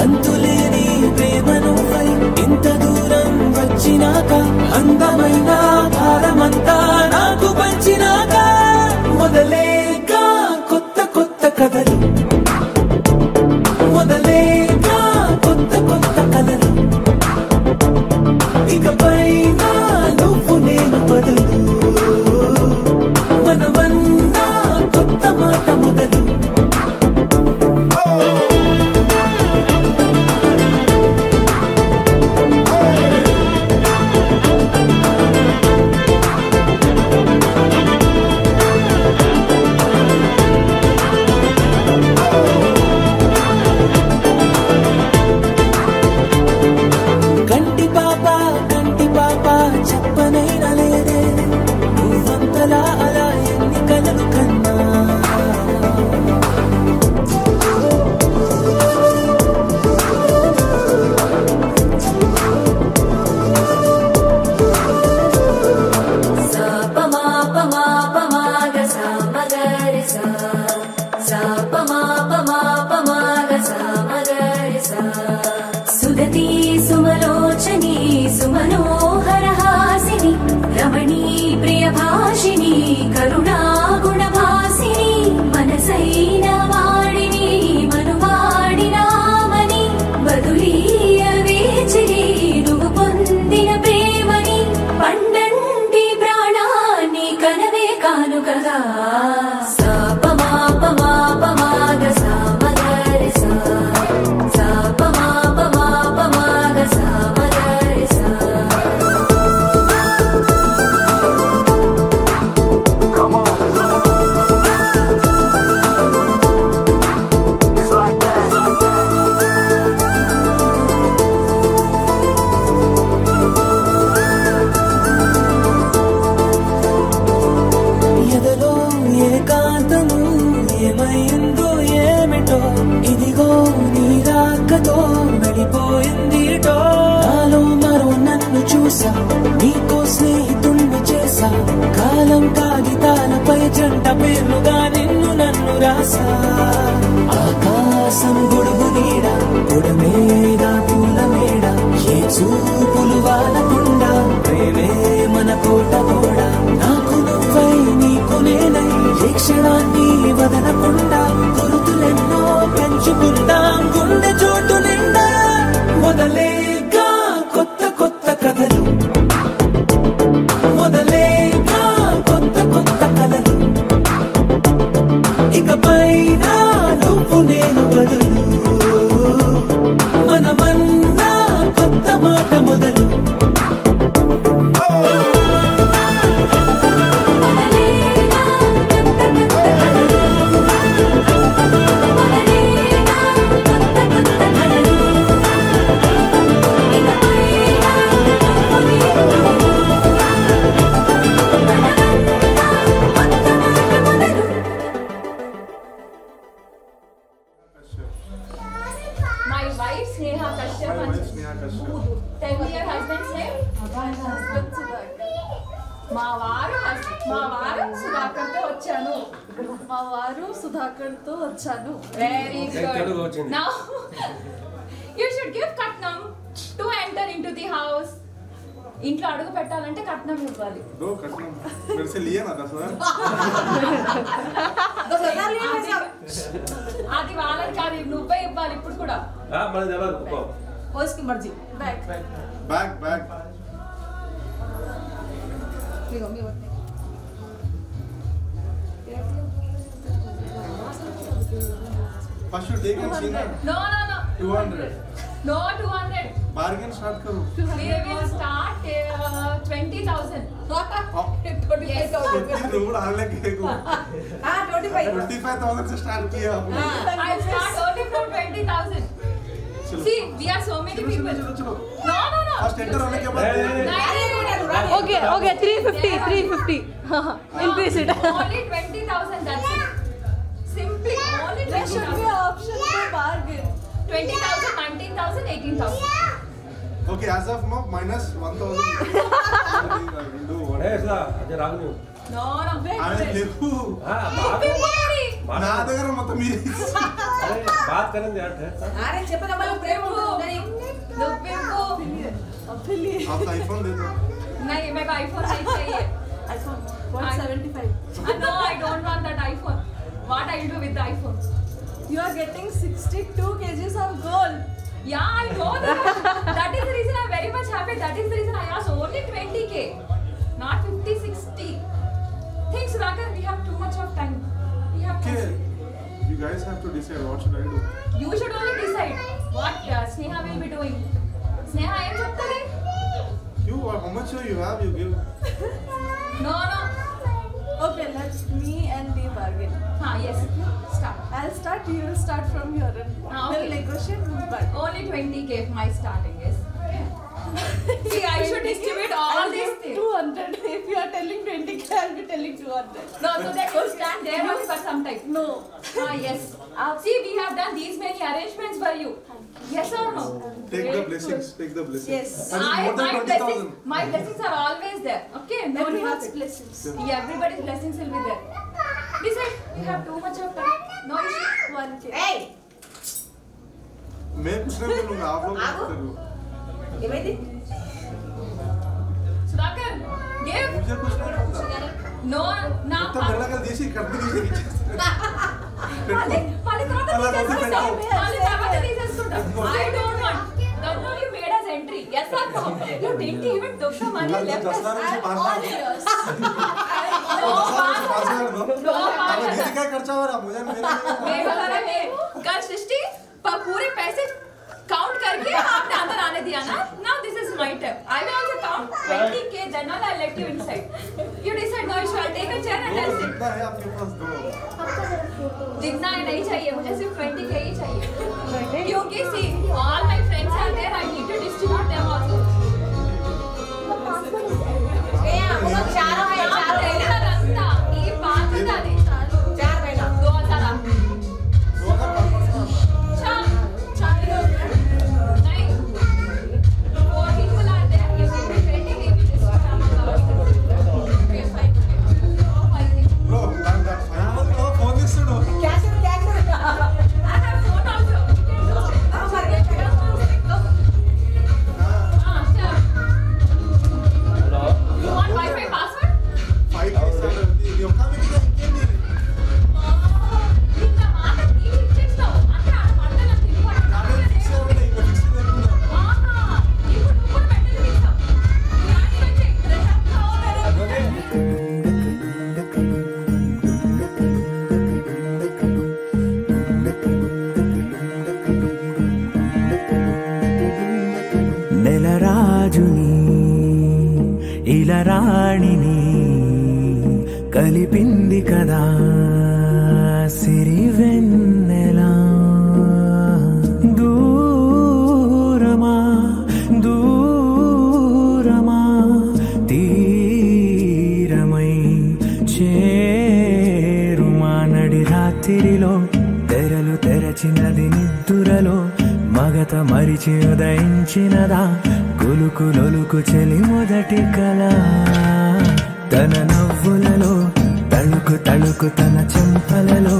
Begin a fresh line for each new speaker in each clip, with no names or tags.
అంతులేని ప్రేమను ఇంత దూరం వచ్చినాక అందమైన భారమంతా నాకు పంచినాక మొదలేక కొత్త కొత్త కథలు మొదలేక కొత్త కొత్త కథలు ఇకపై నువ్వు నేను బదులు మనమన్నా కొత్త మాట మొదలు
सुदती सुमलोचनी सुमनोहरहासिनी रमणी प्रियभाषिणी करुणा गुणभासिनी मनसैन वाडिनी मनुवाडिनामनि बदुलीय वेचिनी नुव्वु పొందిన ప్రేమని పండంటి ప్రాణాన్ని కనవే కానుకగా ఏమైందో ఏమిటో ఇదిగో నీ రాకతో వెళ్ళిపోయిందిటో నాలో మరో నన్ను చూసా నీకో స్నేహితుణ్ణి చేసా కాలం కాగితాలపై జంట పేర్లుగా నిన్ను నన్ను రాసా ఆకాశం గొడుగు నీడ గుడమేడ పూల మేడ ఏ చూపులు వాలకుండా ప్రేమే మన కోట కూడా నాకు నువ్వై నీకు నేనై ఏ క్షణాన్ని వదలకుండా గుర్తులెన్నో పెంచుకుందాం గుండె చోటు నిండా మొదలేక కొత్త కొత్త కథలు మొదలేక కొత్త కొత్త కథలు ఇకపై నువ్వు నేను బదులు మనమన్నా కొత్త మాట మొదలు
My wife Sneha Kashyap.
My wife Sneha Kashyap.
Tell me your husband's name. Husband Sudhakar. మా వారు సుధాకర్ తో వచ్చాను. Very good. Now you should give katnam to enter into the house. ఇంట్లో అడుగు పెట్టాలంటే కట్నం ఇవ్వాలి.
दो कटनम मेरे से लिए ना 10,000.
అది వాళ్ళకి కాదు నువ్వే ఇవ్వాలి ఇప్పుడు కూడా.
మన జవాబు
उसकी मर्जी.
Bag First you take and see.
No.
200.
No 200.
Bargain start करो.
We will start 20,000.
25,000 रूपये डालने के को. 25,000 से स्टार्ट किया आपने.
I start only from 20,000. See, we are so many people.
चलो.
No.
First enter होने के बाद.
Okay, 350. Increase it.
Only 20,000. That's it. Simply only 20,000. There should be an option to bargain. 20,000, 19,000, 18,000.
Okay, as of now minus 1,000. Do what?
ऐसा अच्छा राग नहीं.
No.
I will live.
Happy
నా దగ్గర మొత్తం మీరు
बात करेंगे यार
अरे చెప్పగా మనం ప్రేమ ఉందని
आपका आईफोन दे दो
नहीं मेरे को आईफोन नहीं चाहिए
iPhone 175
no I don't want that iPhone what I will do with the iPhone
you are getting 62 kgs of gold
yeah I know that is the reason I'm very much happy that is the reason I asked only 20k not 50 60 things Ragar we have too much of time we have
okay you guys have to decide what should I do
you should only decide what Sneha will be doing Sneha em cheptade
you how much you have you give
no
okay let's me and the bargain
ha yes start
I'll start you will start from your end
okay.
we'll negotiate but
only 20k my starting is see I should distribute all these things
200 if you are telling 20k I'll be telling 200
no so that will stand there only for some time
no
yes see we have done these many arrangements for you yes or no
take the blessings
Yes.
and more than 20,000
my blessings are always there okay no
everyone's blessings
yeah everybody's blessings will be there decide you have too much of time no issue
1k
hey
मैं पूछने को लूँगा आप लोग करो
ఏమైంది
Sudhakar give
मुझे कुछ नहीं पता
no na
మొత్తం మెల్లగా తీసి కట్టు తీసి
Pali I don't want. That's why you made us entry. Yes or no? You didn't even took the money left us.
all yours
दीदी क्या खर्चा हो रहा मुझे
कल सृष्टि पूरे पैसे काउंट करके आपने अंदर आने दिया ना now this is my turn I will also count 20k then I'll let you inside you decide no issue I'll take a chair and I'll sit
कितना है आपके पास दो
जितना है नहीं चाहिए मुझे सिर्फ 20k ही चाहिए क्योंकि see all my friends are there I need to distribute them also
ఏ అమ్మకు చారో है చారో
ऐसा रास्ता ये बात बता दे
चार महीना
2000 नहीं 4 people are there you will be waiting if you distribute okay 5
bro that phone इस्तुडो
cash
I have phone also you can do sure you want Wi-Fi password
5 ఇది ఒక్క మినిట్ ఇంకేంది
ఇంత మాట నీకు ఇచ్చేస్తావు అంటే ఆ పంటలు
నాకే ఫిక్స్ అవ్వలేదు ఇంకా ఫిక్స్ లేకుండా
ఇప్పుడు నువ్వు కూడా పెట్టేది ఇస్తావు
నెలరాజుని ఇలరాణిని కలిపింది కదా సిరివెన్నెలా దూరమా దూరమా తీరమై చేరుమా నడి రాత్రిలో తెరలు తెరచినది నిద్దురలో మగత మరిచి ఉదయించినదా కులుకు లొలుకు చెలి మొదటి కళ తన నవ్వులలో తళుకు తళుకు తన చెంపలలో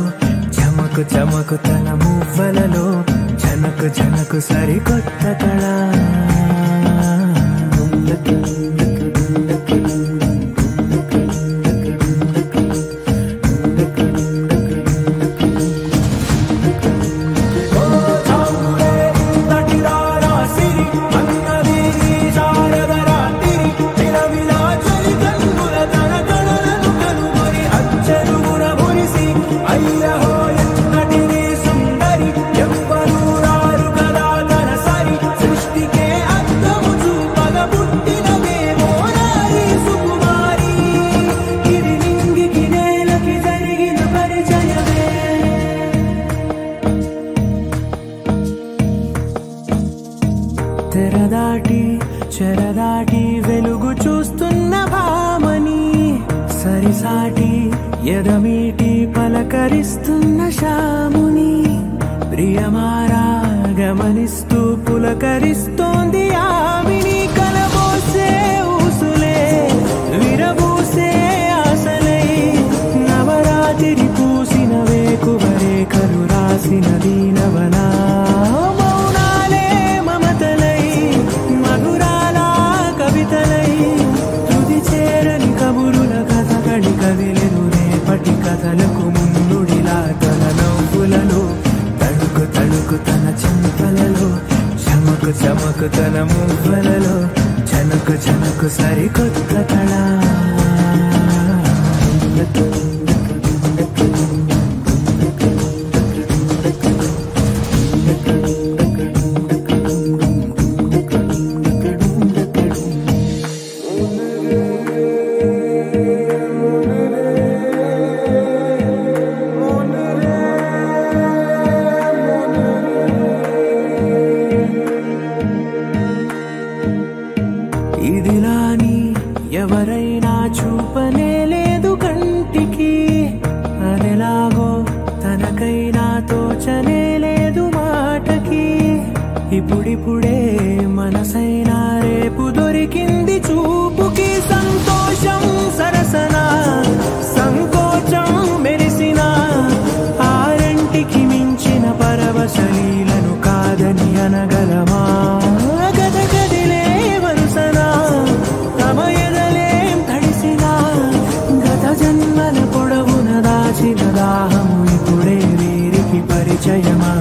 చమకు చమకు తన మువ్వలలో జనకు జనకు సరికొత్త కళ తెరదాటి చెరదాటి వెలుగు చూస్తున్న భామని సరిసాటి ఎదమీటి పలకరిస్తున్న శాముని ప్రియమారా గమనిస్తూ పులకరిస్తోంది ఆమిని కలబోసే ఊసులే విరబూసే ఆశలై నవరాత్రి పూసిన వేద తెలిసిన దీనవనా మౌనాలే మమతలై మధురాల కవితలై తుది చేరని కబురుల కథ కడి కదిలెను రేపటి కథలకు ముందుడిలా తన నవ్వులలో తడుకు తడుకు తన చింతలలో చమకు చమకు తన మువ్వలలో చనకు చనకు సరికొత్త కళ ఇదిలాని ఎవరైనా చూపనే లేదు కంటికి అదెలాగో తనకైనా తోచనే లేదు మాటకి ఇప్పుడిప్పుడే మనసైనా రేపు దొరికింది చూపుకి సంతోషం సరసన సంకోచం మెరిసిన ఆరంటికి మించిన పరవశలీలను కాదని అనగలమా గద గదిలే వరుసనా తమ ఎదలేం తడిసినా గత జన్మల పొడవున దాచిన దాహము ఇప్పుడే వీరికి పరిచయమా